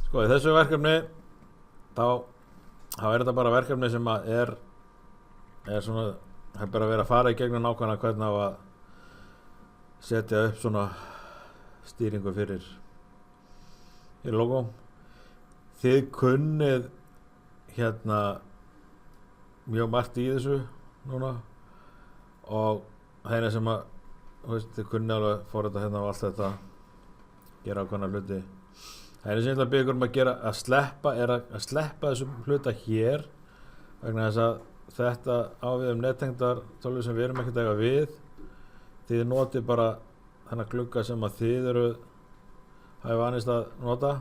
Sko í þessu verkefni þá þetta bara verkefni sem að er svona, það er bara að vera að fara í gegnum nákvæmlega hvernig á að setja upp svona stýringu fyrir logo. Þið kunnið hérna mjög margt í þessu núna og þeirra sem að þið kunnið alveg forrita hérna og allt þetta, gera ákveðna hluti. Það sem ég ætla að byggja um að gera að sleppa þessum hluta hér vegna þess að þetta á við nettengdar tölvur sem við erum ekkert að eiga við. Þið notið bara þennan glugga sem að þið hafi vanist að nota.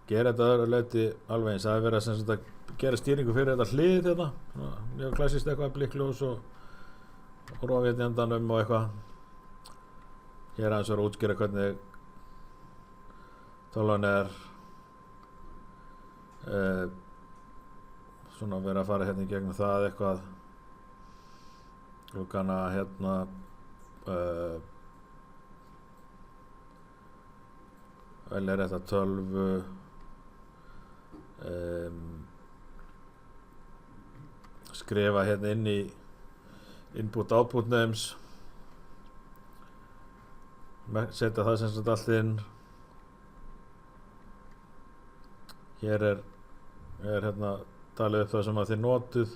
Gera þetta öðru leyti alveg eins. Það er verið að gera stýringu fyrir þetta hlið hérna. Mjög klassískt eitthvað, blikkljós og rofið í endanum og eitthvað. Hér er aðeins að útskýra hvernig tölvan er svona verið að fara hérna í gegnum það eitthvað. Gluggana hérna velja rétta tölvu, skrifa hérna inn í input output names, setja það sem sagt allt inn. Hér er hérna talið upp það sem að þið notuð,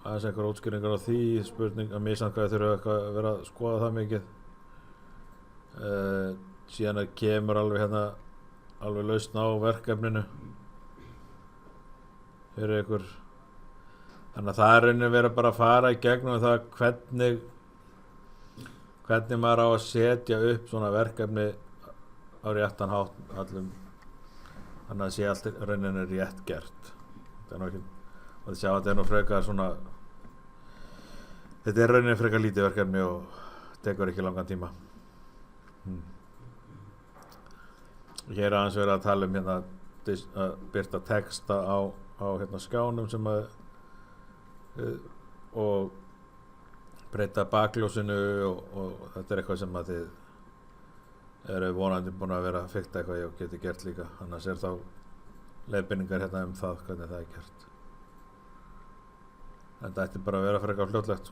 aðeins einhver útskýringar á því, spurning að missamt hvað þurfa að vera að skoða það mikið. Síðan kemur alveg lausn á verkefninu fyrir ykkur. Þannig að það er rauninni verið bara að fara í gegnum það hvernig maður á að setja upp svona verkefni á réttan hátt allum. Þannig að það sé allt rauninni rétt gert. Og þið sjá að þetta er nú frekar svona, þetta er rauninni frekar lítið verkefni og tekur ekki langan tíma. Hér er aðeins verið að tala um hérna að birta texta á hérna skjánum sem að og breyta bakljósinu og þetta er eitthvað sem að þið eru vonandi búin að vera að fikta eitthvað og geti gert líka. Annars er þá leiðbeiningar hérna það hvernig það er gert. Þetta ætti bara að vera frekar fljótlegt.